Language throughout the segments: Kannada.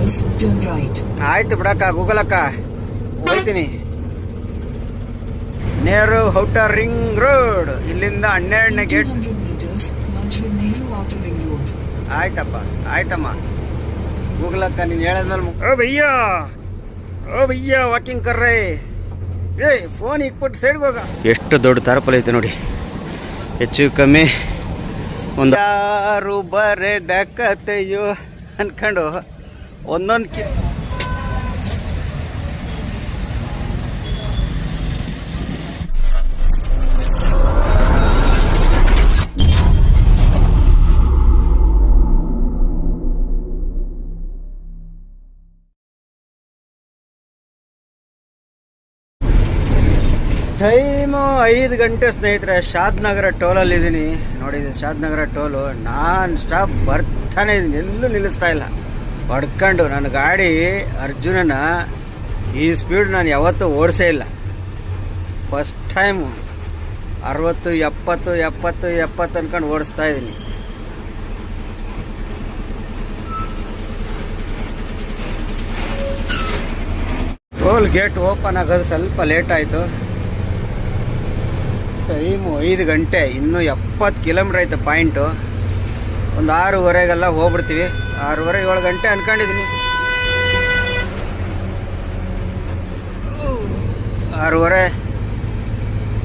meters, turn right. ಆಯ್ತು ಬಿಡಕ್ಕ, ಗೂಗಲ್ ಅಕ್ಕ, ಹೋಗ್ತೀನಿ. ನೆಹರು ಔಟರ್ ರಿಂಗ್ ರೋಡ್, ಇಲ್ಲಿಂದ 12ನೇ gate. 200 meters, merge with Nehru Outer Ring Road. ಆಯ್ತಪ್ಪ, ಆಯ್ತಮ್ಮ. ಗೂಗಲ್ ಅಕ್ಕ ನೀನು ಹೇಳಿದ್ಮೇಲೆ ಓ ಭಯ್ಯ ವಾಕಿಂಗ್ ಕರ್ರೆ. ಫೋನ್ ಇಟ್ಬಿಟ್ಟು ಸೈಡ್ಗೆ ಹೋಗ. ಎಷ್ಟು ದೊಡ್ಡ ತಾರಪಲ್ ಐತೆ ನೋಡಿ. ಹೆಚ್ಚು ಕಮ್ಮಿ ಒಂದು ಯಾರು ಬರೆದ ಕತೆಯೋ ಅನ್ಕೊಂಡು ಒಂದೊಂದು ಟೈಮು 5 ಗಂಟೆ ಸ್ನೇಹಿತರೆ. ಶಾದ್ನಗರ ಟೋಲಲ್ಲಿ ಇದ್ದೀನಿ ನೋಡಿ. ಶಾದ್ನಗರ ಟೋಲು ನಾನ್ ಸ್ಟಾಪ್ ಬರ್ತಾನೆ ಇದ್ದೀನಿ, ಎಲ್ಲೂ ನಿಲ್ಲಿಸ್ತಾ ಇಲ್ಲ. ಹೊಡ್ಕೊಂಡು ನನ್ನ ಗಾಡಿ ಅರ್ಜುನನ ಈ ಸ್ಪೀಡ್ ನಾನು ಯಾವತ್ತೂ ಓಡಿಸೇ ಇಲ್ಲ. ಫಸ್ಟ್ ಟೈಮು 60 70 ಅನ್ಕೊಂಡು ಓಡಿಸ್ತಾ ಇದ್ದೀನಿ. ಟೋಲ್ ಗೇಟ್ ಓಪನ್ ಆಗೋದು ಸ್ವಲ್ಪ ಲೇಟ್ ಆಯಿತು. ಟೈಮು 5 ಗಂಟೆ, ಇನ್ನೂ 70 ಕಿಲೋಮೀಟ್ರ್ ಐತೆ ಪಾಯಿಂಟು. ಒಂದು 6:30ಗೆಲ್ಲ ಹೋಗ್ಬಿಡ್ತೀವಿ. 6:30 7 ಗಂಟೆ ಅನ್ಕೊಂಡಿದ್ದೀನಿ. 6:30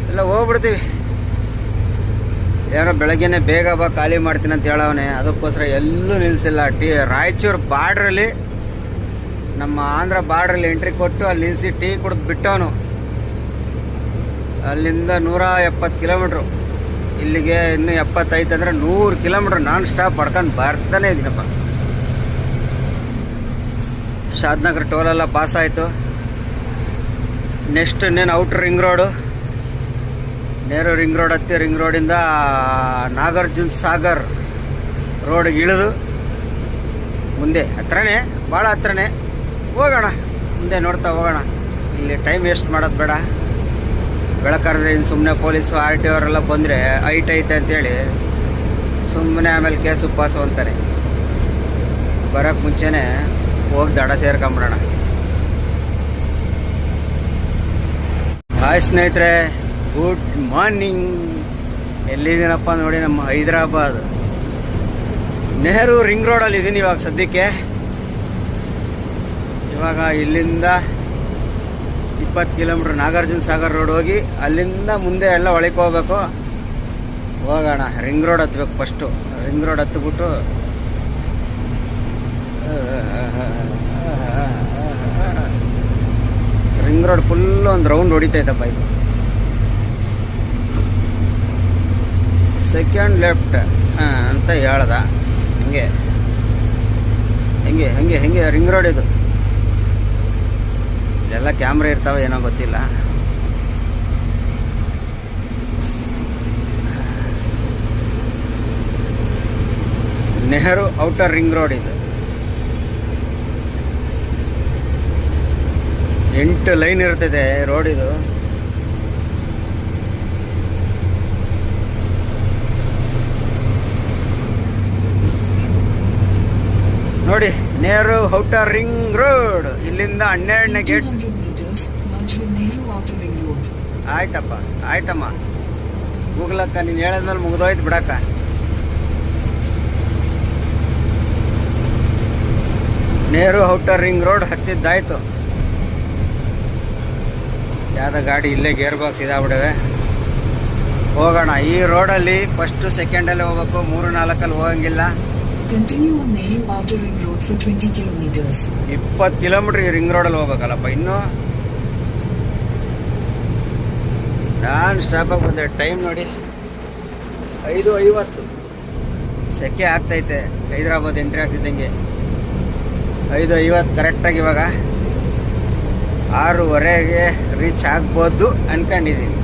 ಎಲ್ಲ ಹೋಗ್ಬಿಡ್ತೀವಿ. ಏನೋ ಬೆಳಗ್ಗೆನೆ ಬೇಗ ಬಾ ಖಾಲಿ ಮಾಡ್ತೀನಿ ಅಂತ ಹೇಳವನೆ, ಅದಕ್ಕೋಸ್ಕರ ಎಲ್ಲೂ ನಿಲ್ಲಿಸಿಲ್ಲ. ರಾಯಚೂರು ಬಾರ್ಡ್ರಲ್ಲಿ, ನಮ್ಮ ಆಂಧ್ರ ಬಾರ್ಡ್ರಲ್ಲಿ ಎಂಟ್ರಿ ಕೊಟ್ಟು ಅಲ್ಲಿ ನಿಲ್ಲಿಸಿ ಟೀ ಕುಡಿದು ಬಿಟ್ಟವನು. ಅಲ್ಲಿಂದ 170 ಕಿಲೋಮೀಟ್ರು, ಇಲ್ಲಿಗೆ ಇನ್ನೂ 75 ಅಂದರೆ 100 ಕಿಲೋಮೀಟ್ರ್ ನಾನ್ ಸ್ಟಾಪ್ ಪಡ್ಕೊಂಡು ಬರ್ತಾನೆ ಇದ್ದೀನಪ್ಪ. ಶಾದ್ನಗರ ಟೋಲೆಲ್ಲ ಪಾಸ್ ಆಯಿತು. ನೆಕ್ಸ್ಟ್ ಇನ್ನೇನು outer ring road, Nehru ring road ಹತ್ತಿ ರಿಂಗ್ ರೋಡಿಂದ ನಾಗಾರ್ಜುನ ಸಾಗರ್ ರೋಡ್ಗೆ ಇಳಿದು ಮುಂದೆ ಹತ್ರನೇ, ಭಾಳ ಹತ್ರನೇ ಹೋಗೋಣ. ಮುಂದೆ ನೋಡ್ತಾ ಹೋಗೋಣ. ಇಲ್ಲಿ ಟೈಮ್ ವೇಸ್ಟ್ ಮಾಡೋದು ಬೇಡ. ಬೆಳಕರ್ರೆ ಇನ್ನು ಸುಮ್ಮನೆ ಪೊಲೀಸು RTO ಅವರೆಲ್ಲ ಬಂದರೆ ಹೈಟ್ ಐತೆ ಅಂತೇಳಿ ಸುಮ್ಮನೆ ಆಮೇಲೆ ಕೇಸು ಪಾಸು ಅಂತಾರೆ. ಬರೋಕ್ಕೆ ಮುಂಚೆನೇ ಹೋಗಿ ದಡ ಸೇರ್ಕೊಂಬಿಡೋಣ. ಹಾಯ್ ಸ್ನೇಹಿತರೆ, ಗುಡ್ ಮಾರ್ನಿಂಗ್. ಎಲ್ಲಿದ್ದೀನಪ್ಪ ನೋಡಿ, ನಮ್ಮ ಹೈದರಾಬಾದ್ ನೆಹರು ರಿಂಗ್ ರೋಡಲ್ಲಿ ಇದ್ದೀನಿ ಇವಾಗ ಸದ್ಯಕ್ಕೆ. ಇವಾಗ ಇಲ್ಲಿಂದ 20 ಕಿಲೋಮೀಟ್ರ್ ನಾಗಾರ್ಜುನ ಸಾಗರ್ ರೋಡ್ ಹೋಗಿ ಅಲ್ಲಿಂದ ಮುಂದೆ ಎಲ್ಲ ಒಳಗೆ ಹೋಗ್ಬೇಕು. ಹೋಗೋಣ. ರಿಂಗ್ ರೋಡ್ ಹತ್ಬೇಕು ಫಸ್ಟು. ರಿಂಗ್ ರೋಡ್ ಹತ್ಬಿಟ್ಟು ರಿಂಗ್ ರೋಡ್ ಫುಲ್ ಒಂದು ರೌಂಡ್ ಹೊಡಿತೈತಪ್ಪ ಇದು. ಸೆಕೆಂಡ್ ಲೆಫ್ಟ್ ಅಂತ ಹೇಳ್ದ. ಹೆಂಗೆ ರಿಂಗ್ ರೋಡ್ ಇದು. ಇಲ್ಲೆಲ್ಲ ಕ್ಯಾಮ್ರಾ ಇರ್ತಾವೆ ಏನೋ ಗೊತ್ತಿಲ್ಲ. ನೆಹರು ಔಟರ್ ರಿಂಗ್ ರೋಡ್ ಇದು. 8 ಲೈನ್ ಇರ್ತದೆ ರೋಡ್ ಇದು. ನೋಡಿ, ನೆಹರು ಔಟರ್ ರಿಂಗ್ ರೋಡ್, ಇಲ್ಲಿಂದ 12ನೇ gate. 200 meters, merge with Nehru Outer Ring Road. ಆಯ್ತಪ್ಪ, ಆಯ್ತಮ್ಮ. ಗೂಗಲ್ ಅಕ್ಕ ನೀನು ಹೇಳಿದ್ಮೇಲೆ ಮುಗಿದೋಯ್ತು ಬಿಡಕ್ಕ. ನೆಹರು ಔಟರ್ ರಿಂಗ್ ರೋಡ್ ಹತ್ತಿದ್ದಾಯ್ತು. ಯಾವುದೋ ಗಾಡಿ ಇಲ್ಲೇ ಗೇರ್ ಬಾಕ್ಸ್ ಇದಾಗ್ಬಿಡವೆ. ಹೋಗೋಣ. ಈ ರೋಡಲ್ಲಿ ಫಸ್ಟು ಸೆಕೆಂಡಲ್ಲಿ ಹೋಗ್ಬೇಕು, 3 4 ಹೋಗಂಗಿಲ್ಲ. Continue on Nehru Outer Ring Road for 20 kilometers. 20 kilometre ಈ ರಿಂಗ್ ರೋಡಲ್ಲಿ ಹೋಗ್ಬೇಕಲ್ಲಪ್ಪ. ಇನ್ನು ನಾನು ಸ್ಟಾಪಾಗಿ ಬಂದೆ. ಟೈಮ್ ನೋಡಿ 5:50. ಸೆಕೆ ಆಗ್ತೈತೆ. ಹೈದರಾಬಾದ್ ಎಂಟ್ರಿ ಆಗ್ತಿದ್ದಂಗೆ 5:50 ಕರೆಕ್ಟಾಗಿ. ಇವಾಗ 6:30ಗೆ ರೀಚ್ ಆಗ್ಬೋದು ಅನ್ಕೊಂಡಿದ್ದೀನಿ.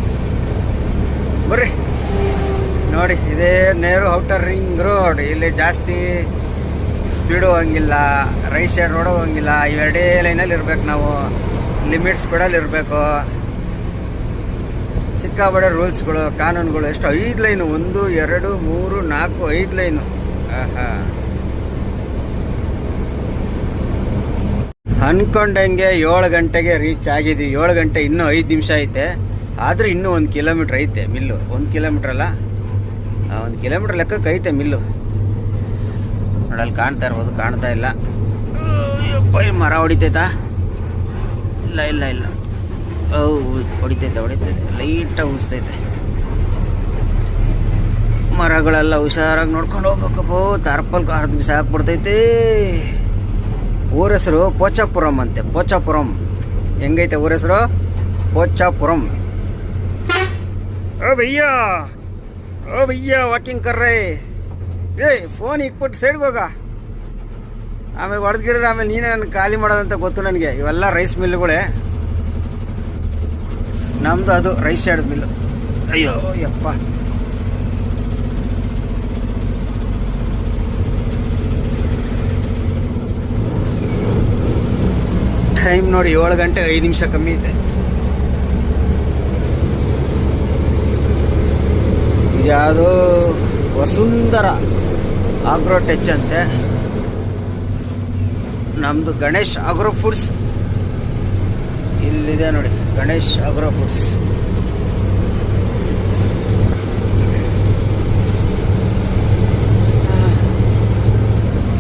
ಬರ್ರಿ ನೋಡಿ, ಇದೇ ನೆಹರು ಔಟರ್ ರಿಂಗ್ ರೋಡ್. ಇಲ್ಲಿ ಜಾಸ್ತಿ ಸ್ಪೀಡು ಹೋಗಂಗಿಲ್ಲ, ರೈಟ್ ಸೈಡ್ ರೋಡ್ ಹೋಗಂಗಿಲ್ಲ. ಇವೆರಡೇ ಲೈನಲ್ಲಿ ಇರಬೇಕು ನಾವು, ಲಿಮಿಟ್ ಸ್ಪೀಡಲ್ಲಿ ಇರಬೇಕು. ಸಿಕ್ಕಾಬಡೆ ರೂಲ್ಸ್ಗಳು, ಕಾನೂನುಗಳು. ಎಷ್ಟು 5 ಲೈನು, 1 2 3 4 5 ಲೈನು. ಅಂದ್ಕೊಂಡಂಗೆ 7 ಗಂಟೆಗೆ ರೀಚ್ ಆಗಿದ್ವಿ. 7 ಗಂಟೆ ಇನ್ನೂ 5 ನಿಮಿಷ ಐತೆ. ಆದರೆ ಇನ್ನೂ 1 ಕಿಲೋಮೀಟ್ರ್ ಐತೆ ಮಿಲ್ಲು. 1 ಕಿಲೋಮೀಟ್ರ್ ಅಲ್ಲ, 1 ಕಿಲೋಮೀಟ್ರ್ ಲೆಕ್ಕಕ್ಕೆ ಐತೆ ಮಿಲ್ಲು. ನೋಡಲ್ಲಿ ಕಾಣ್ತಾ ಇರ್ಬೋದು, ಕಾಣ್ತಾ ಇಲ್ಲ. ಮರ ಹೊಡಿತೈತಾ? ಇಲ್ಲ ಇಲ್ಲ ಇಲ್ಲ, ಹೊಡಿತೈತೆ ಲೈಟಾಗಿ ಉಳಿಸ್ತೈತೆ. ಮರಗಳೆಲ್ಲ ಹುಷಾರಾಗಿ ನೋಡ್ಕೊಂಡು ಹೋಗ್ಬೇಕಪ್ಪ. ತಾರ್ಪಲ್ ಅರ್ಧ ಬಿಸಿ ಹಾಕ್ಬಿಡ್ತೈತೆ. ಊರ ಹೆಸರು ಪೋಚಾಪುರಂ ಅಂತೆ. ಪೋಚಾಪುರಂ ಹೆಂಗೈತೆ ಊರ ಹೆಸರು? ಪೋಚಾಪುರಂ. ಓ ಭಯ್ಯ ವಾಕಿಂಗ್ ಕರ್ರೆ. ಫೋನ್ ಇಕ್ಬಿಟ್ಟು ಸೈಡ್ಗೆ ಹೋಗ. ಆಮೇಲೆ ಹೊಡೆದ್ಗಿಡಿದ್ರೆ ಆಮೇಲೆ ನೀನೇ ನನಗೆ ಖಾಲಿ ಮಾಡೋದಂತ ಗೊತ್ತು ನನಗೆ. ಇವೆಲ್ಲ ರೈಸ್ ಮಿಲ್ಗಳೇ. ನಮ್ಮದು ಅದು ರೈಸ್ ಶಾಡ್ ಮಿಲ್ಲು. ಅಯ್ಯೋ ಯಪ್ಪ. ಟೈಮ್ ನೋಡಿ 7 ಗಂಟೆ 5 ನಿಮಿಷ ಕಮ್ಮಿ ಐತೆ. ಇದ್ಯಾವುದೋ ವಸುಂಧರ ಆಗ್ರೋ ಟಚ್ ಅಂತೆ. ನಮ್ಮದು ಗಣೇಶ್ ಆಗ್ರೋ ಫುಡ್ಸ್ ಇಲ್ಲಿದೆ ನೋಡಿ. Ganesh agro foods.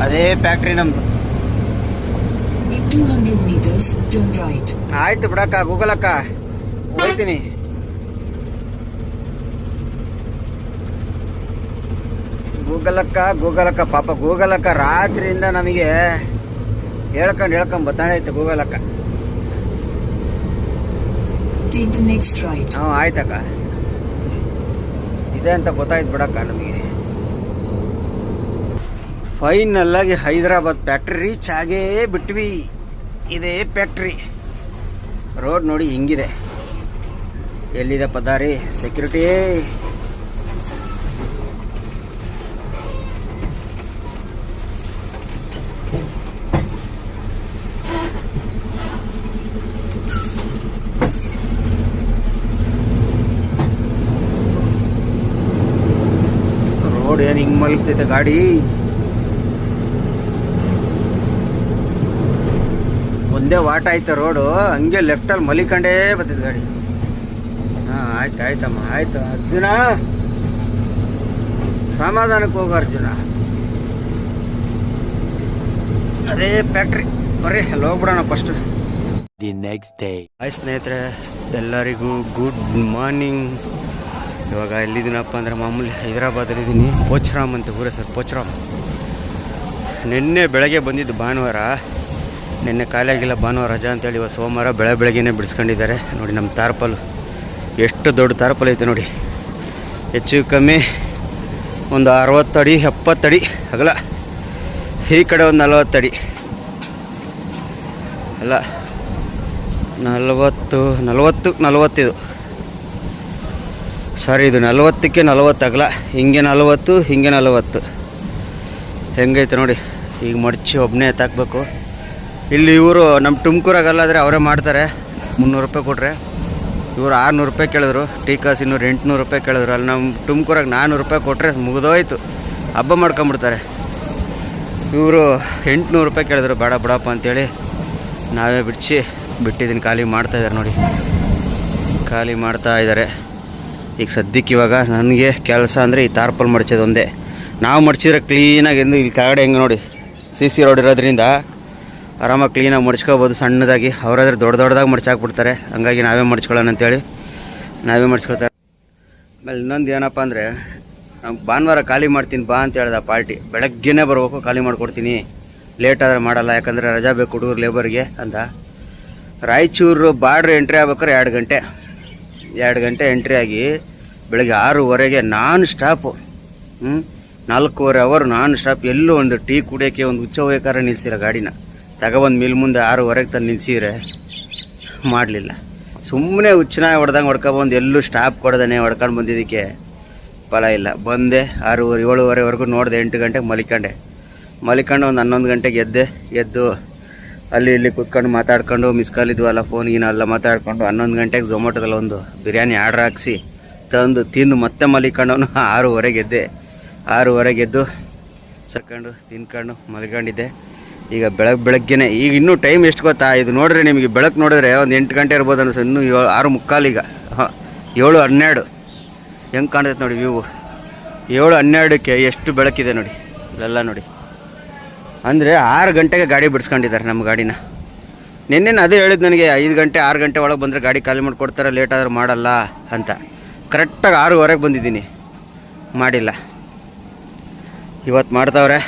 ಅದೇ ಫ್ಯಾಕ್ಟ್ರಿ ನಮ್ಮದು. 200 meters, turn right. ಆಯ್ತು ಬಿಡಕ್ಕ, ಗೂಗಲ್ ಅಕ್ಕ ಹೋಗ್ತೀನಿ. ಗೂಗಲ್ ಅಕ್ಕ ಪಾಪ ಗೂಗಲ್ ಅಕ್ಕ ರಾತ್ರಿಯಿಂದ ನಮಗೆ ಹೇಳ್ಕೊಂಡು ಬರ್ತಾನೆ ಐತೆ ಗೂಗಲ್ ಅಕ್ಕ. Take the next right. ಆಯ್ತಕ್ಕ, ಇದೆ ಅಂತ ಗೊತ್ತಾಯ್ತು ಬಿಡಕ್ಕ ನಮಗೆ. ಫೈನಲ್ ಆಗಿ ಹೈದರಾಬಾದ್ ಫ್ಯಾಕ್ಟ್ರಿ ರೀಚ್ ಆಗೇ ಬಿಟ್ವಿ. ಇದೇ ಫ್ಯಾಕ್ಟ್ರಿ. ರೋಡ್ ನೋಡಿ ಹಿಂಗಿದೆ. ಎಲ್ಲಿದೆ ಪದಾರಿ ಸೆಕ್ಯೂರಿಟಿ? ರೋಡ್ ಏನು ಹಿಂಗ್ ಮಲಗ್ತೈತೆ ಗಾಡಿ. ಒಂದೇ ವಾಟ ಐತೆ ರೋಡು. ಹಂಗೆ ಲೆಫ್ಟಲ್ಲಿ ಮಲಿಕಂಡೇ ಬರ್ತೈತೆ ಗಾಡಿ. ಆಯ್ತಮ್ಮ ಆಯ್ತು. ಅರ್ಜುನ ಸಮಾಧಾನಕ್ಕೆ ಹೋಗು ಅರ್ಜುನ. ಅದೇ ಫ್ಯಾಕ್ಟ್ರಿ. ಬರ್ರಿ ಅಲ್ಲಿ ಹೋಗ್ಬಿಡೋಣ first. The next day. Hi ಸ್ನೇಹಿತರೆ, ಎಲ್ಲರಿಗೂ ಗುಡ್ ಮಾರ್ನಿಂಗ್. ಇವಾಗ ಎಲ್ಲಿದ್ದೀನಪ್ಪ ಅಂದರೆ ಮಾಮೂಲಿ ಹೈದರಾಬಾದಲ್ಲಿದ್ದೀನಿ. ಪೋಚ್ರಾಮ್ ಅಂತ ಊರ ಸರ್, ಪೋಚ್ರಾಮ್. ನಿನ್ನೆ ಬೆಳಗ್ಗೆ ಬಂದಿದ್ದು ಭಾನುವಾರ. ನಿನ್ನೆ ಖಾಲಿಯಾಗಿಲ್ಲ, ಭಾನುವಾರ ರಜಾ ಅಂತೇಳಿ ಇವತ್ತು ಸೋಮವಾರ ಬೆಳಗ್ಗೆನೇ ಬಿಡಿಸ್ಕೊಂಡಿದ್ದಾರೆ. ನೋಡಿ ನಮ್ಮ ತಾರ್ಪಲ್ ಎಷ್ಟು ದೊಡ್ಡ ತಾರ್ಪಲ್ ಐತೆ ನೋಡಿ. ಹೆಚ್ಚು ಕಮ್ಮಿ ಒಂದು 60 ಅಡಿ 70 ಅಡಿ ಅಗಲ. ಈ ಕಡೆ ಒಂದು 40 ಅಡಿ ಅಲ್ಲ, 40 ಇದು. ಸಾರಿ, ಇದು 40ಕ್ಕೆ 40 ಅಗಲ. ಹಿಂಗೆ 40, ಹಿಂಗೆ 40. ಹೆಂಗೈತೆ ನೋಡಿ. ಈಗ ಮಡಚಿ ಒಬ್ಬನೇ ಎತ್ತಾಕಬೇಕು. ಇಲ್ಲಿ ಇವರು ನಮ್ಮ ತುಮಕೂರಾಗಲ್ಲಾದರೆ ಅವರೇ ಮಾಡ್ತಾರೆ. 300 ರೂಪಾಯಿ ಕೊಟ್ಟರೆ. ಇವರು 600 ರೂಪಾಯಿ ಕೇಳಿದ್ರು. ಟೀ ಕಾಸು ಇನ್ನೂರು 800 ರೂಪಾಯಿ ಕೇಳಿದ್ರು. ಅಲ್ಲಿ ನಮ್ಮ ತುಮಕೂರಾಗ 400 ರೂಪಾಯಿ ಕೊಟ್ಟರೆ ಮುಗಿದೋಯ್ತು, ಹಬ್ಬ ಮಾಡ್ಕೊಂಬಿಡ್ತಾರೆ. ಇವರು 800 ರೂಪಾಯಿ ಕೇಳಿದ್ರು. ಬೇಡ ಬಿಡಪ್ಪ ಅಂತೇಳಿ ನಾವೇ ಬಿಟ್ಟಿದ್ದೀನಿ. ಖಾಲಿ ಮಾಡ್ತಾಯಿದ್ದಾರೆ ನೋಡಿ, ಖಾಲಿ ಮಾಡ್ತಾ ಇದ್ದಾರೆ. ಈಗ ಸದ್ಯಕ್ಕೆ ಇವಾಗ ನನಗೆ ಕೆಲಸ ಅಂದರೆ ಈ ತಾರ್ಪಲ್ ಮಡಚೋದು ಒಂದೇ. ನಾವು ಮಡಚಿದ್ರೆ ಕ್ಲೀನಾಗಿ ಎಂದು ಇಲ್ಲಿ ಕೆಳಗಡೆ ಹೆಂಗೆ ನೋಡಿ CC ರೋಡ್ ಇರೋದ್ರಿಂದ ಆರಾಮಾಗಿ ಕ್ಲೀನಾಗಿ ಮಡ್ಚ್ಕೋಬೋದು ಸಣ್ಣದಾಗಿ. ಅವರಾದ್ರೆ ದೊಡ್ಡದಾಗಿ ಮಡ್ಚಾಕ್ಬಿಡ್ತಾರೆ. ಹಂಗಾಗಿ ನಾವೇ ಮಡ್ಚ್ಕೊಳ್ಳೋಣ ಅಂತೇಳಿ ನಾವೇ ಮಡ್ಚ್ಕೊತಾರೆ. ಆಮೇಲೆ ಇನ್ನೊಂದು ಏನಪ್ಪ ಅಂದರೆ, ನಾವು ಭಾನುವಾರ ಖಾಲಿ ಮಾಡ್ತೀನಿ ಬಾ ಅಂತ ಹೇಳ್ದ ಪಾರ್ಟಿ. ಬೆಳಗ್ಗೆನೇ ಬರ್ಬೇಕು, ಖಾಲಿ ಮಾಡಿಕೊಡ್ತೀನಿ, ಲೇಟ್ ಆದರೆ ಮಾಡಲ್ಲ, ಯಾಕಂದರೆ ರಜಾ ಬೇಕು ಹುಡುಗರು ಲೇಬರ್ಗೆ ಅಂತ. ರಾಯಚೂರು ಬಾರ್ಡ್ರ್ ಎಂಟ್ರಿ ಆಗ್ಬೇಕಾದ್ರೆ 2 ಗಂಟೆ ಎಂಟ್ರಿ ಆಗಿ ಬೆಳಗ್ಗೆ 6:30ಗೆ non stop. 4.25 hour non stop. ಎಲ್ಲೂ ಒಂದು ಟೀ ಕುಡಿಯೋಕ್ಕೆ ಒಂದು ಹುಚ್ಚ ಹೋಗ್ಬೇಕಾದ್ರೆ ನಿಲ್ಸಿರ ಗಾಡಿನ ತಗೊಬಂದು ಮಿಲ್ ಮುಂದೆ 6:30ಗೆ ತಂದು ನಿಲ್ಸಿದ್ರೆ ಮಾಡಲಿಲ್ಲ. ಸುಮ್ಮನೆ ಹುಚ್ಚನಾಗಿ ಹೊಡ್ದಂಗೆ ಹೊಡ್ಕೊಬಂದು ಎಲ್ಲೂ ಸ್ಟಾಪ್ ಕೊಡ್ದೇ ಹೊಡ್ಕೊಂಡು ಬಂದಿದ್ದಕ್ಕೆ ಫಲ ಇಲ್ಲ. ಬಂದೆ 6:30 7:30ವರೆಗೂ ನೋಡಿದೆ. 8 ಗಂಟೆಗೆ ಮಲಿಕೊಂಡು ಒಂದು 11 ಗಂಟೆಗೆ ಎದ್ದು ಅಲ್ಲಿ ಇಲ್ಲಿ ಕುತ್ಕೊಂಡು ಮಾತಾಡ್ಕೊಂಡು ಮಿಸ್ ಕಾಲ್ ಇದ್ವಲ್ಲ ಫೋನ್ಗಿನ ಎಲ್ಲ ಮಾತಾಡ್ಕೊಂಡು 11 ಗಂಟೆಗೆ ಝೊಮ್ಯಾಟೋದಲ್ಲಿ ಒಂದು ಬಿರಿಯಾನಿ ಆರ್ಡ್ರ್ ಹಾಕ್ಸಿ ತಂದು ತಿಂದು ಮತ್ತೆ ಮಲಿಕೊಂಡವನು 6:30ಗೆ ಎದ್ದು ಸರ್ಕೊಂಡು ತಿನ್ಕೊಂಡು ಮಲ್ಕೊಂಡಿದ್ದೆ. ಈಗ ಬೆಳಗ್ಗೆನೆ ಈಗ ಇನ್ನೂ ಟೈಮ್ ಎಷ್ಟು ಗೊತ್ತಾ, ಇದು ನೋಡಿದ್ರೆ ನಿಮಗೆ ಬೆಳಕು ನೋಡಿದ್ರೆ ಒಂದು 8 ಗಂಟೆ ಇರ್ಬೋದು ಅನ್ಸು, ಇನ್ನೂ 6:45 ಈಗ. ಹಾಂ 7:12 ಹೆಂಗೆ ಕಾಣ್ತೈತೆ ನೋಡಿ ವ್ಯೂ. 7:12ಕ್ಕೆ ಎಷ್ಟು ಬೆಳಕಿದೆ ನೋಡಿ ಇಲ್ಲೆಲ್ಲ ನೋಡಿ. ಅಂದರೆ 6 ಗಂಟೆಗೆ ಗಾಡಿ ಬಿಡಿಸ್ಕೊಂಡಿದ್ದಾರೆ ನಮ್ಮ ಗಾಡಿನ. ನಿನ್ನೆ ಅದೇ ಹೇಳಿದ್ದು ನನಗೆ 5 ಗಂಟೆ 6 ಗಂಟೆ ಒಳಗೆ ಬಂದರೆ ಗಾಡಿ ಖಾಲಿ ಮಾಡಿಕೊಡ್ತಾರೆ, ಲೇಟ್ ಆದರೂ ಮಾಡಲ್ಲ ಅಂತ. ಕರೆಕ್ಟಾಗಿ 6:15ಗೆ ಬಂದಿದ್ದೀನಿ, ಮಾಡಿಲ್ಲ. ಇವತ್ತು ಮಾಡ್ತಾವ್ರೆ.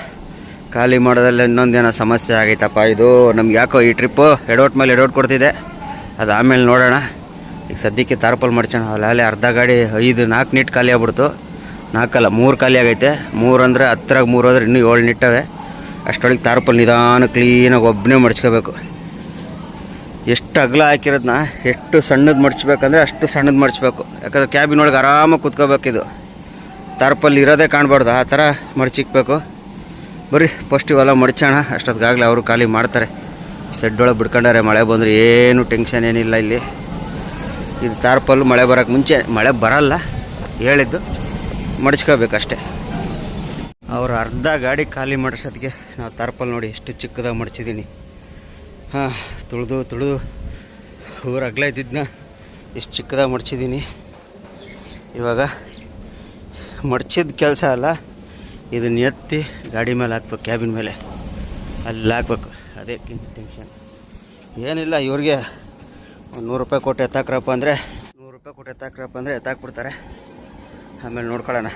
ಖಾಲಿ ಮಾಡೋದ್ರಲ್ಲಿ ಇನ್ನೊಂದೇನೋ ಸಮಸ್ಯೆ ಆಗೈತಪ್ಪ. ಇದು ನಮ್ಗೆ ಯಾಕೋ ಈ ಟ್ರಿಪ್ಪು ಎಡವಟ್ ಮೇಲೆ ಎಡವಟ್ ಕೊಡ್ತಿದೆ. ಅದು ಆಮೇಲೆ ನೋಡೋಣ. ಈಗ ಸದ್ಯಕ್ಕೆ ತಾರ್ಪಲ್ ಮಾಡ್ಸೋಣ. ಅಲ್ಲೇ ಅರ್ಧ ಗಾಡಿ 4 ನೀಟ್ ಖಾಲಿ ಆಗ್ಬಿಡ್ತು. 4 ಅಲ್ಲ 3 ಖಾಲಿ ಆಗೈತೆ. 3 ಅಂದರೆ 10ರಾಗ 3 ಹೋದ್ರೆ ಇನ್ನೂ 7 ನಿಟ್ಟವೆ. ಅಷ್ಟೊಳಗೆ ತಾರ್ಪಲ್ ನಿಧಾನ ಕ್ಲೀನಾಗಿ ಒಬ್ಬನೇ ಮಡ್ಚ್ಕೋಬೇಕು. ಎಷ್ಟು ಅಗಲ ಹಾಕಿರೋದನ್ನ ಎಷ್ಟು ಸಣ್ಣದು ಮಡ್ಚ್ಬೇಕಂದ್ರೆ ಅಷ್ಟು ಸಣ್ಣದು ಮಡ್ಚ್ಬೇಕು. ಯಾಕಂದರೆ ಕ್ಯಾಬಿನೊಳಗೆ ಆರಾಮಾಗಿ ಕೂತ್ಕೋಬೇಕಿದು. ತಾರ್ಪಲ್ ಇರೋದೇ ಕಾಣಬಾರ್ದು, ಆ ಥರ ಮಡ್ಚಿಕ್ಬೇಕು. ಬರ್ರಿ ಫಸ್ಟ್ ಇವೆಲ್ಲ ಮಡ್ಚೋಣ. ಅಷ್ಟೊತ್ತಿಗಾಗಲೇ ಅವರು ಖಾಲಿ ಮಾಡ್ತಾರೆ. ಸೆಡ್ಡೊಳಗೆ ಬಿಡ್ಕೊಂಡಾರೆ. ಮಳೆ ಬಂದರೆ ಏನು ಟೆನ್ಷನ್ ಏನಿಲ್ಲ ಇಲ್ಲಿ. ಇದು ತಾರ್ಪಲ್ಲು ಮಳೆ ಬರೋಕ್ಕೆ ಮುಂಚೆ, ಮಳೆ ಬರಲ್ಲ ಹೇಳಿದ್ದು, ಮಡ್ಚ್ಕೋಬೇಕಷ್ಟೆ. ಅವರು ಅರ್ಧ ಗಾಡಿ ಖಾಲಿ ಮಾಡಿಸೋದಕ್ಕೆ ನಾವು ತಾರ್ಪಲ್ ನೋಡಿ ಎಷ್ಟು ಚಿಕ್ಕದಾಗಿ ಮಡ್ಚಿದ್ದೀನಿ. ಹಾಂ ತುಳಿದು ಊರು ಅಗಲ ಇದ್ದಿದ್ದನ್ನ ಎಷ್ಟು ಚಿಕ್ಕದಾಗಿ ಮಡ್ಚಿದ್ದೀನಿ. ಇವಾಗ ಮಡ್ಚಿದ ಕೆಲಸ ಅಲ್ಲ, ಇದನ್ನ ಎತ್ತಿ ಗಾಡಿ ಮೇಲೆ ಹಾಕ್ಬೇಕು, ಕ್ಯಾಬಿನ್ ಮೇಲೆ ಅಲ್ಲಿ ಹಾಕ್ಬೇಕು. ಅದೇ ಟೆನ್ಷನ್. ಏನಿಲ್ಲ, ಇವ್ರಿಗೆ ಒಂದು 100 ರೂಪಾಯಿ ಕೊಟ್ಟು ಎತ್ತಾಕ್ರಪ್ಪ ಅಂದರೆ ಎತ್ತಾಕ್ಬಿಡ್ತಾರೆ. ಆಮೇಲೆ ನೋಡ್ಕೊಳ್ಳೋಣ.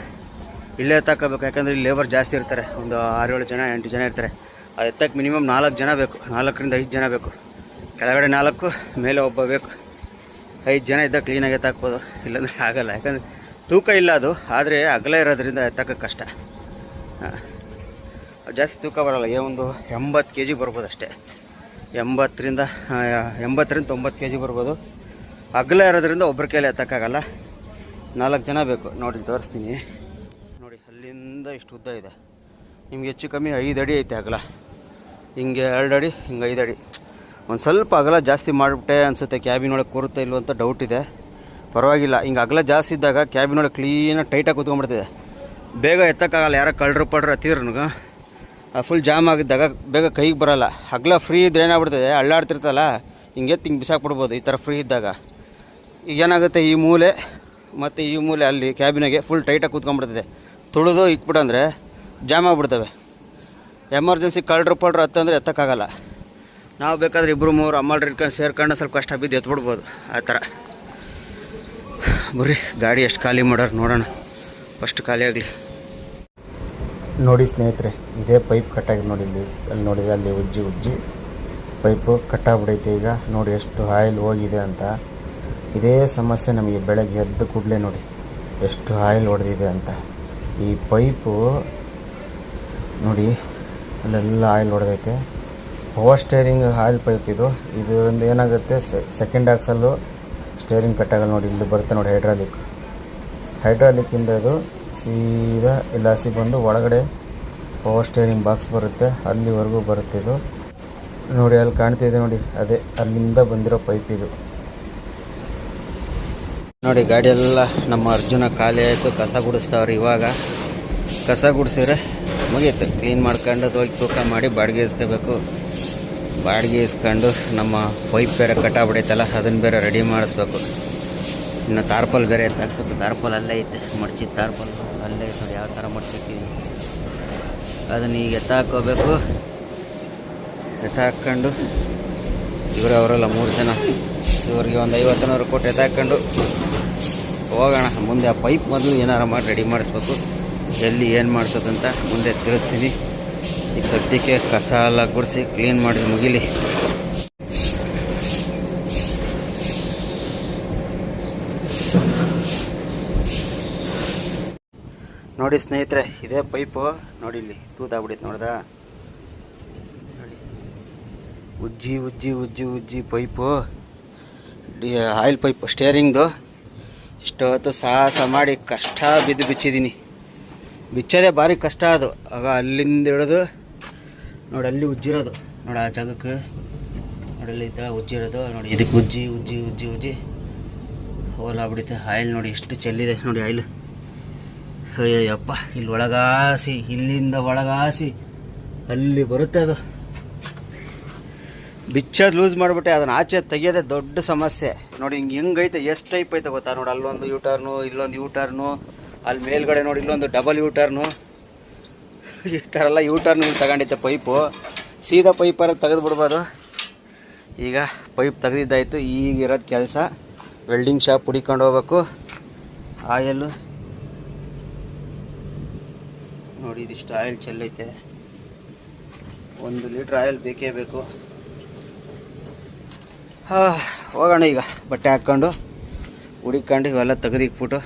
ಇಲ್ಲೇ ಎತ್ತಾಕಬೇಕು, ಯಾಕಂದರೆ ಇಲ್ಲಿ ಲೇಬರ್ ಜಾಸ್ತಿ ಇರ್ತಾರೆ. ಒಂದು 6-7 ಜನ 8 ಜನ ಇರ್ತಾರೆ. ಅದು ಎತ್ತಕ್ಕೆ ಮಿನಿಮಮ್ 4 ಜನ ಬೇಕು. 4ರಿಂದ 5 ಜನ ಬೇಕು. ಕೆಳಗಡೆ 4, ಮೇಲೆ ಒಬ್ಬ ಬೇಕು. 5 ಜನ ಇದ್ದಾಗ ಕ್ಲೀನಾಗಿ ಎತ್ತಾಕ್ಬೋದು. ಇಲ್ಲಾಂದರೆ ಆಗಲ್ಲ, ಯಾಕಂದರೆ ತೂಕ ಇಲ್ಲ ಅದು. ಆದರೆ ಅಗಲ ಇರೋದ್ರಿಂದ ಎತ್ತಕ್ಕೆ ಕಷ್ಟ. ಜಾಸ್ತಿ ತೂಕ ಬರೋಲ್ಲ. ಒಂದು 80 kg ಬರ್ಬೋದು ಅಷ್ಟೇ. 80ರಿಂದ 90 kg ಬರ್ಬೋದು. ಅಗಲ ಇರೋದ್ರಿಂದ ಒಬ್ಬರ ಕೈಲಿ ಎತ್ತಕ್ಕಾಗಲ್ಲ. 4 ಜನ ಬೇಕು. ನೋಡಿ ತೋರಿಸ್ತೀನಿ ನೋಡಿ. ಅಲ್ಲಿಂದ ಇಷ್ಟು ಉದ್ದ ಇದೆ. ನಿಮ್ಗೆ ಹೆಚ್ಚು ಕಮ್ಮಿ 5 ಅಡಿ ಐತೆ ಅಗಲ. ಹಿಂಗೆ 2 ಅಡಿ, ಹಿಂಗೆ 5 ಅಡಿ. ಒಂದು ಸ್ವಲ್ಪ ಅಗಲ ಜಾಸ್ತಿ ಮಾಡಿಬಿಟ್ಟೆ ಅನಿಸುತ್ತೆ. ಕ್ಯಾಬಿನೊಳಗೆ ಕೂರುತ್ತೆ ಇಲ್ವ ಅಂತ ಡೌಟ್ ಇದೆ. ಪರವಾಗಿಲ್ಲ. ಹಿಂಗೆ ಅಗಲ ಜಾಸ್ತಿ ಇದ್ದಾಗ ಕ್ಯಾಬಿನೊಳಗೆ ಕ್ಲೀನಾಗಿ ಟೈಟಾಗಿ ಕೂತ್ಕೊಂಡ್ಬಿಡ್ತಿದೆ. ಬೇಗ ಎತ್ತಕ್ಕಾಗಲ್ಲ. ಯಾರೋ ಕಳ್ಳರು ಹತ್ತಿದ್ರು ಫುಲ್ ಜಾಮ್ ಆಗಿದ್ದಾಗ ಬೇಗ ಕೈಗೆ ಬರೋಲ್ಲ. ಅಗಲ ಫ್ರೀ ಇದ್ರೆ ಏನಾಗ್ಬಿಡ್ತದೆ, ಅಳ್ಳಾಡ್ತಿರ್ತಲ್ಲ, ಹಿಂಗೆ ಬಿಸಾಕ್ಬಿಡ್ಬೋದು ಈ ಥರ ಫ್ರೀ ಇದ್ದಾಗ. ಈಗ ಏನಾಗುತ್ತೆ, ಈ ಮೂಲೆ ಮತ್ತು ಈ ಮೂಲೆ ಅಲ್ಲಿ ಕ್ಯಾಬಿನಾಗೆ ಫುಲ್ ಟೈಟಾಗಿ ಕೂತ್ಕೊಂಡ್ಬಿಡ್ತದೆ. ತುಳಿದು ಇಕ್ಬಿಟ್ಟಂದರೆ ಜಾಮ್ ಆಗಿಬಿಡ್ತವೆ. ಎಮರ್ಜೆನ್ಸಿ ಕಳ್ಳರು ಹತ್ತಂದರೆ ಎತ್ತಕ್ಕಾಗಲ್ಲ. ನಾವು ಬೇಕಾದ್ರೆ 2-3 ಅಮ್ಮಲ್ರು ಇಟ್ಕೊಂಡು ಸೇರ್ಕೊಂಡು ಸ್ವಲ್ಪ ಕಷ್ಟ ಬಿದ್ದು ಎತ್ಬಿಡ್ಬೋದು. ಆ ಥರ. ಬರ್ರಿ ಗಾಡಿ ಎಷ್ಟು ಖಾಲಿ ಮಾಡೋರು ನೋಡೋಣ. ಫಸ್ಟ್ ಖಾಲಿ ಆಗಲಿ. ನೋಡಿ ಸ್ನೇಹಿತರೆ, ಇದೇ ಪೈಪ್ ಕಟ್ಟಾಗಿದೆ ನೋಡಿ. ಅಲ್ಲಿ ನೋಡಿ, ಅಲ್ಲಿ ಉಜ್ಜಿ ಪೈಪು ಕಟ್ಟಾಗ್ಬಿಡೈತೆ. ಈಗ ನೋಡಿ ಎಷ್ಟು ಆಯಿಲ್ ಹೋಗಿದೆ ಅಂತ. ಇದೇ ಸಮಸ್ಯೆ ನಮಗೆ ಬೆಳಗ್ಗೆ ಎದ್ದು ಕೂಡಲೇ ನೋಡಿ ಎಷ್ಟು ಆಯಿಲ್ ಹೊಡೆದಿದೆ ಅಂತ. ಈ ಪೈಪು ನೋಡಿ ಅಲ್ಲೆಲ್ಲ ಆಯಿಲ್ ಹೊಡೆದೈತೆ. ಪವರ್ ಸ್ಟೇರಿಂಗ್ ಆಯಿಲ್ ಪೈಪ್ ಇದು. ಒಂದು ಏನಾಗುತ್ತೆ, ಸೆಕೆಂಡ್ ಆಕ್ಸಲ್ಲು ಸ್ಟೇರಿಂಗ್ ಕಟ್ಟಾಗಲ್ಲ ನೋಡಿ. ಇಲ್ಲಿ ಬರುತ್ತೆ ನೋಡಿ ಹೈಡ್ರಾಲಿಕ್ಕಿಂದ ಇದು ಸೀದಾ ಇಲ್ಲಿ ಹಸಿ ಬಂದು ಒಳಗಡೆ ಪವರ್ ಸ್ಟೇರಿಂಗ್ ಬಾಕ್ಸ್ ಬರುತ್ತೆ, ಅಲ್ಲಿವರೆಗೂ ಬರುತ್ತೆ ಇದು ನೋಡಿ. ಅಲ್ಲಿ ಕಾಣ್ತಿದೆ ನೋಡಿ, ಅದೇ ಅಲ್ಲಿಂದ ಬಂದಿರೋ ಪೈಪ್ ಇದು ನೋಡಿ. ಗಾಡಿಯೆಲ್ಲ ನಮ್ಮ ಅರ್ಜುನ ಖಾಲಿ ಆಯಿತು. ಕಸ ಗುಡಿಸ್ತಾವ್ರಿ. ಇವಾಗ ಕಸ ಗುಡಿಸಿದ್ರೆ ಮುಗೀತು. ಕ್ಲೀನ್ ಮಾಡ್ಕೊಂಡು ಹೋಗಿ ತೂಕ ಮಾಡಿ ಬಾಡಿಗೆ ಇಸ್ಕೋಬೇಕು. ಬಾಡಿಗೆ ಇಸ್ಕೊಂಡು ನಮ್ಮ ಪೈಪ್ ಬೇರೆ ಕಟ್ಟಾಗ್ಬಿಡೈತಲ್ಲ, ಅದನ್ನು ಬೇರೆ ರೆಡಿ ಮಾಡಿಸ್ಬೇಕು. ಇನ್ನು ತಾರ್ಪಲ್ ಬೇರೆ ಎತ್ತಾಕ್ಬೇಕು. ತಾರ್ಪಲ್ ಅಲ್ಲೇ ಐತೆ, ಮಡ್ಚಿದ ತಾರ್ಪಲ್ ಅಲ್ಲೇ ಐತೆ ನೋಡಿ. ಯಾವ ಥರ ಮಡ್ಸಿಕ್ಕಿದ್ದೀನಿ ಅದನ್ನು ಈಗ ಎತ್ತಾಕೋಬೇಕು. ಎತ್ತಾಕೊಂಡು ಅವರೆಲ್ಲ 3 ಜನ, ಇವ್ರಿಗೆ ಒಂದು 50,000 ಕೊಟ್ಟು ಎತ್ತಾಕೊಂಡು ಹೋಗೋಣ ಮುಂದೆ. ಆ ಪೈಪ್ ಮೊದಲು ಏನಾರು ಮಾಡಿ ರೆಡಿ ಮಾಡಿಸ್ಬೇಕು. ಎಲ್ಲಿ ಏನು ಮಾಡಿಸೋದಂತ ಮುಂದೆ ತಿಳಿಸ್ತೀನಿ. ಈಗ ಸದ್ಯಕ್ಕೆ ಕಸ ಎಲ್ಲ ಗುಡಿಸಿ ಕ್ಲೀನ್ ಮಾಡಿ ಮುಗಿಲಿ. ನೋಡಿ ಸ್ನೇಹಿತರೆ, ಇದೇ ಪೈಪು ನೋಡಿ. ಇಲ್ಲಿ ತೂತಾಗ್ಬಿಟ್ಟಿತ್ತು ನೋಡ್ದ ನೋಡಿ. ಉಜ್ಜಿ ಪೈಪು, ಆಯಿಲ್ ಪೈಪು ಸ್ಟೇರಿಂಗ್ದು. ಇಷ್ಟೊತ್ತು ಸಾಹಸ ಮಾಡಿ ಕಷ್ಟ ಬಿದ್ದು ಬಿಚ್ಚಿದ್ದೀನಿ. ಬಿಚ್ಚೋದೇ ಭಾರಿ ಕಷ್ಟ ಅದು. ಆಗ ಅಲ್ಲಿಂದ ಹಿಡಿದು ನೋಡಿ ಅಲ್ಲಿ ಉಜ್ಜಿರೋದು ನೋಡಿ. ಆ ಜಾಗಕ್ಕೆ ನೋಡಿ, ಅಲ್ಲಿ ಇದ್ದ ಉಜ್ಜಿರೋದು ನೋಡಿ. ಇದಕ್ಕೆ ಉಜ್ಜಿ ಹೋಲಾಗ್ಬಿಡುತ್ತೆ. ಆಯಿಲ್ ನೋಡಿ ಎಷ್ಟು ಚೆಲ್ಲಿದೆ ನೋಡಿ ಆಯಿಲ್. ಅಯ್ಯಪ್ಪ, ಇಲ್ಲಿ ಒಳಗಾಸಿ, ಇಲ್ಲಿಂದ ಒಳಗಾಸಿ ಅಲ್ಲಿ ಬರುತ್ತೆ ಅದು. ಬಿಚ್ಚೋದು ಲೂಸ್ ಮಾಡಿಬಿಟ್ಟೆ, ಅದನ್ನು ಆಚೆ ತೆಗಿಯೋದೇ ದೊಡ್ಡ ಸಮಸ್ಯೆ. ನೋಡಿ ಹಿಂಗೆ ಹೆಂಗೈತೆ, ಎಷ್ಟು ಟೈಪ್ ಐತೆ ಗೊತ್ತಾ. ನೋಡಿ ಅಲ್ಲೊಂದು ಯೂಟರ್ನು, ಇಲ್ಲೊಂದು ಯೂಟರ್ನು, ಅಲ್ಲಿ ಮೇಲ್ಗಡೆ ನೋಡಿ ಇಲ್ಲೊಂದು ಡಬಲ್ ಯೂಟರ್ನು. ಈ ಥರ ಎಲ್ಲ ಯೂಟರ್ನು ತಗೊಂಡಿದ್ದೆ ಪೈಪು. ಸೀದಾ ಪೈಪರ ತೆಗೆದು ಬಿಡ್ಬೋದು. ಈಗ ಪೈಪ್ ತೆಗೆದಿದ್ದಾಯಿತು. ಈಗಿರೋದು ಕೆಲಸ ವೆಲ್ಡಿಂಗ್ ಶಾಪ್ ಹುಡಿಕೊಂಡು ಹೋಗ್ಬೇಕು. ಆಯಲ್ಲು ನೋಡಿ, ಇದಿಷ್ಟು ಆಯಿಲ್ ಚೆಲ್ಲೈತೆ. 1 ಲೀಟ್ರ್ ಆಯಿಲ್ ಬೇಕೇ ಬೇಕು. ಹೋಗೋಣ ಈಗ. ಬಟ್ಟೆ ಹಾಕ್ಕೊಂಡು ಹುಡಿಕೊಂಡು ಇವೆಲ್ಲ ತೆಗೆದಿಕ್ಬಿಟ್ಟು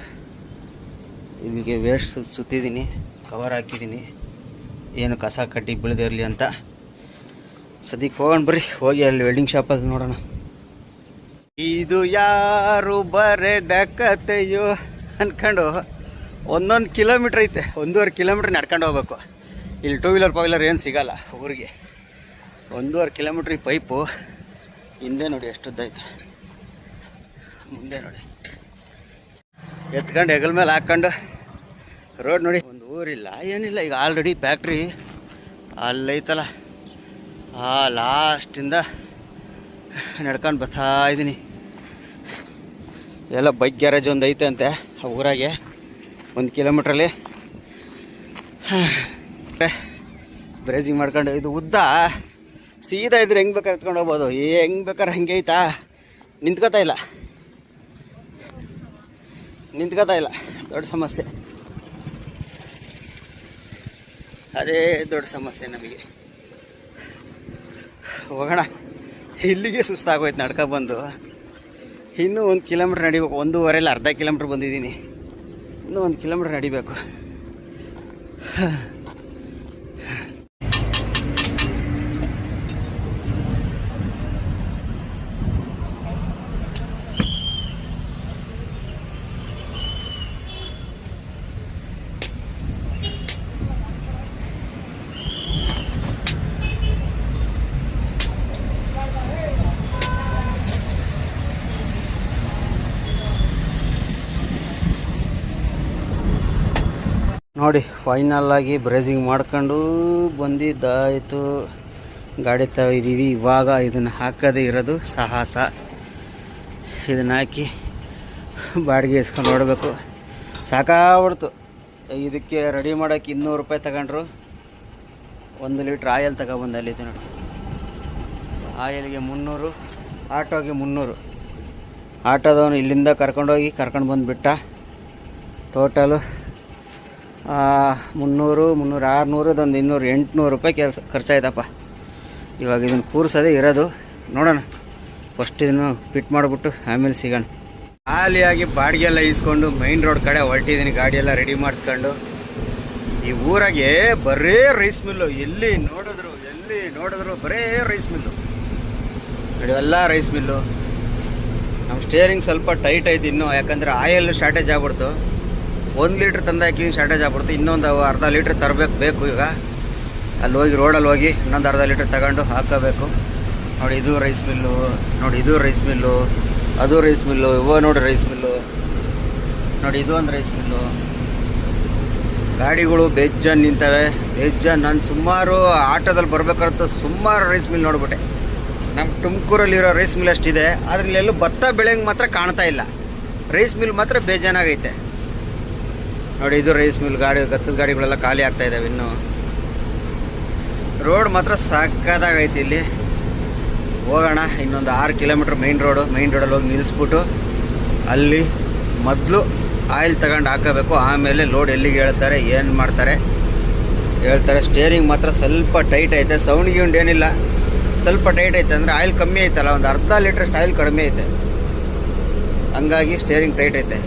ಇಲ್ಲಿಗೆ ವೇಸ್ಟ್ ಸುತ್ತಿದ್ದೀನಿ, ಕವರ್ ಹಾಕಿದ್ದೀನಿ, ಏನು ಕಸ ಕಡ್ಡಿ ಬೀಳದಿರಲಿ ಅಂತ. ಸದ್ಯಕ್ಕೆ ಹೋಗೋಣ ಬರ್ರಿ, ಹೋಗಿ ಅಲ್ಲಿ ವೆಲ್ಡಿಂಗ್ ಶಾಪಲ್ಲಿ ನೋಡೋಣ. ಇದು ಯಾರು ಬರೆದ ಕತೆಯೋ ಅಂದ್ಕೊಂಡು 1 ಕಿಲೋಮೀಟ್ರ್ ಐತೆ, 1.5 ಕಿಲೋಮೀಟ್ರ್ ನಡ್ಕೊಂಡು ಹೋಗ್ಬೇಕು. ಇಲ್ಲಿ 2 ವೀಲರ್ 4 ವೀಲರ್ ಏನು ಸಿಗಲ್ಲ ಊರಿಗೆ. 1.5 ಕಿಲೋಮೀಟ್ರ್ ಈ ಪೈಪು. ಹಿಂದೆ ನೋಡಿ ಎಷ್ಟುದ್ದೈತೆ, ಮುಂದೆ ನೋಡಿ ಎತ್ಕೊಂಡು ಹೆಗಲ ಮೇಲೆ ಹಾಕ್ಕೊಂಡು ರೋಡ್ ನೋಡಿ. ಒಂದು ಊರಿಲ್ಲ ಏನಿಲ್ಲ. ಈಗ ಆಲ್ರೆಡಿ ಫ್ಯಾಕ್ಟ್ರಿ ಅಲ್ಲೈತಲ್ಲ, ಆ ಲಾಸ್ಟಿಂದ ನಡ್ಕೊಂಡು ಬರ್ತಾ ಇದ್ದೀನಿ. ಎಲ್ಲ ಬೈಕ್ ಗ್ಯಾರೇಜ್ ಒಂದು ಐತೆ ಅಂತೆ ಆ ಊರಾಗೆ, 1 ಕಿಲೋಮೀಟ್ರಲ್ಲಿ. ಬ್ರೇಜಿಂಗ್ ಮಾಡ್ಕೊಂಡು, ಇದು ಉದ್ದ ಸೀದಾ ಇದ್ರೆ ಹೆಂಗೆ ಬೇಕಾದ್ರೆ ಎತ್ಕೊಂಡು ಹೋಗ್ಬೋದು. ಹೆಂಗೆ ಬೇಕಾದ್ರೆ ಹಂಗೆ ಐತಾ, ನಿಂತ್ಕೋತಾ ಇಲ್ಲ, ದೊಡ್ಡ ಸಮಸ್ಯೆ. ಅದೇ ದೊಡ್ಡ ಸಮಸ್ಯೆ ನಮಗೆ. ಹೋಗೋಣ. ಇಲ್ಲಿಗೆ ಸುಸ್ತಾಗೋಯ್ತು ನಡ್ಕೊ ಬಂದು. ಇನ್ನೂ 1 ಕಿಲೋಮೀಟ್ರ್ ನಡಿಬೇಕು. 1.5 ಅರ್ಧ ಕಿಲೋಮೀಟ್ರ್ ಬಂದಿದ್ದೀನಿ, ಇನ್ನೂ 1 ಕಿಲೋಮೀಟ್ರ್ ನಡಿಬೇಕು. ನೋಡಿ ಫೈನಲ್ಲಾಗಿ ಬ್ರೇಜಿಂಗ್ ಮಾಡ್ಕೊಂಡು ಬಂದಿದ್ದಾಯಿತು. ಗಾಡಿ ಇದ್ದೀವಿ. ಇವಾಗ ಇದನ್ನು ಹಾಕೋದೇ ಇರೋದು ಸಾಹಸ. ಇದನ್ನು ಹಾಕಿ ಬಾಡಿಗೆ ಇಸ್ಕೊಂಡು ನೋಡಬೇಕು. ಸಾಕಾಗ್ಬಿಡ್ತು. ಇದಕ್ಕೆ ರೆಡಿ ಮಾಡೋಕ್ಕೆ 200 ರೂಪಾಯಿ ತಗೊಂಡ್ರು. 1 ಲೀಟ್ರ್ ಆಯಿಲ್ ತಗೊಬಂದು ಅಲ್ಲಿದ್ದು ನೋಡಿ. ಆಯಿಲ್ಗೆ 300, ಆಟೋಗೆ 300. ಆಟೋದವನು ಇಲ್ಲಿಂದ ಕರ್ಕೊಂಡೋಗಿ ಕರ್ಕೊಂಡು ಬಂದುಬಿಟ್ಟ. ಟೋಟಲು 300, 600, ಇದೊಂದು 200, 800 ರೂಪಾಯಿ ಖರ್ಚಾಯ್ತಪ್ಪ. ಇವಾಗ ಇದನ್ನು ಕೂರಿಸೋದೇ ಇರೋದು. ನೋಡೋಣ, ಫಸ್ಟ್ ಇದನ್ನು ಫಿಟ್ ಮಾಡಿಬಿಟ್ಟು ಆಮೇಲೆ ಸಿಗೋಣ. ಖಾಲಿಯಾಗಿ ಬಾಡಿಗೆ ಎಲ್ಲ ಈಸ್ಕೊಂಡು ಮೈನ್ ರೋಡ್ ಕಡೆ ಹೊರಟಿದ್ದೀನಿ. ಗಾಡಿಯೆಲ್ಲ ರೆಡಿ ಮಾಡಿಸ್ಕೊಂಡು. ಈ ಊರಾಗೆ ಬರೇ ರೈಸ್ ಮಿಲ್ಲು, ಎಲ್ಲಿ ನೋಡಿದ್ರು ಬರೇ ರೈಸ್ ಮಿಲ್ಲು. ಎಲ್ಲ ರೈಸ್ ಮಿಲ್ಲು. ನಮ್ಮ ಸ್ಟೇರಿಂಗ್ ಸ್ವಲ್ಪ ಟೈಟ್ ಐತಿ ಇನ್ನೂ, ಯಾಕಂದರೆ ಆಯಿಲ್ ಶಾರ್ಟೇಜ್ ಆಗ್ಬಿಡ್ತು. 1 ಲೀಟ್ರ್ ತಂದಾಕಿ ಶಾರ್ಟೇಜ್ ಆಗ್ಬಿಡ್ತು. ಇನ್ನೊಂದು ಅರ್ಧ ಲೀಟ್ರ್ ತರಬೇಕು. ಈಗ ಅಲ್ಲಿ ಹೋಗಿ ರೋಡಲ್ಲಿ ಹೋಗಿ ಇನ್ನೊಂದು ಅರ್ಧ ಲೀಟ್ರ್ ತಗೊಂಡು ಹಾಕೋಬೇಕು. ನೋಡಿ ಇದು ರೈಸ್ ಮಿಲ್ಲು, ನೋಡಿ ಇದು ರೈಸ್ ಮಿಲ್ಲು, ಅದು ರೈಸ್ ಮಿಲ್ಲು, ನೋಡಿ ರೈಸ್ ಮಿಲ್ಲು, ನೋಡಿ ಇದು ಒಂದು ರೈಸ್ ಮಿಲ್ಲು. ಗಾಡಿಗಳು ಬೇಜಾನ್ ನಿಂತವೆ, ಬೇಜಾನ್. ನಾನು ಸುಮಾರು ಆಟೋದಲ್ಲಿ ಬರ್ಬೇಕಾದ್ರೆ ಸುಮಾರು ರೈಸ್ ಮಿಲ್ ನೋಡ್ಬಿಟ್ಟೆ. ನಮ್ಮ ತುಮಕೂರಲ್ಲಿರೋ ರೈಸ್ ಮಿಲ್ ಅಷ್ಟಿದೆ, ಅದರಲ್ಲಿ ಎಲ್ಲೂ ಭತ್ತ ಬೆಳೆಯಂಗೆ ಮಾತ್ರ ಕಾಣ್ತಾ ಇಲ್ಲ. ರೈಸ್ ಮಿಲ್ ಮಾತ್ರ ಬೇಜಾನಾಗೈತೆ. ನೋಡಿ ಇದು ರೈಸ್ ಮಿಲ್. ಗತ್ತದ ಗಾಡಿಗಳೆಲ್ಲ ಖಾಲಿ ಆಗ್ತಾ ಇದ್ದಾವೆ ಇನ್ನು. ರೋಡ್ ಮಾತ್ರ ಸಾಕಾದಾಗೈತಿ. ಇಲ್ಲಿ ಹೋಗೋಣ. ಇನ್ನೊಂದು 6 ಕಿಲೋಮೀಟ್ರ್ ಮೈನ್ ರೋಡಲ್ಲಿ ಹೋಗಿ ನಿಲ್ಲಿಸ್ಬಿಟ್ಟು ಅಲ್ಲಿ ಮೊದಲು ಆಯಿಲ್ ತಗೊಂಡು ಹಾಕೋಬೇಕು. ಆಮೇಲೆ ಲೋಡ್ ಎಲ್ಲಿಗೆ ಹೇಳ್ತಾರೆ, ಏನು ಮಾಡ್ತಾರೆ ಹೇಳ್ತಾರೆ. ಸ್ಟೇರಿಂಗ್ ಮಾತ್ರ ಸ್ವಲ್ಪ ಟೈಟ್ ಐತೆ. ಸೌಂಡ್ ಗಿೌಂಡ್ ಏನಿಲ್ಲ, ಸ್ವಲ್ಪ ಟೈಟ್ ಐತೆ. ಅಂದರೆ ಆಯಿಲ್ ಕಮ್ಮಿ ಐತಲ್ಲ, ಒಂದು ಅರ್ಧ ಲೀಟ್ರಷ್ಟು ಆಯಿಲ್ ಕಡಿಮೆ ಐತೆ, ಹಂಗಾಗಿ ಸ್ಟೇರಿಂಗ್ ಟೈಟ್ ಐತೆ.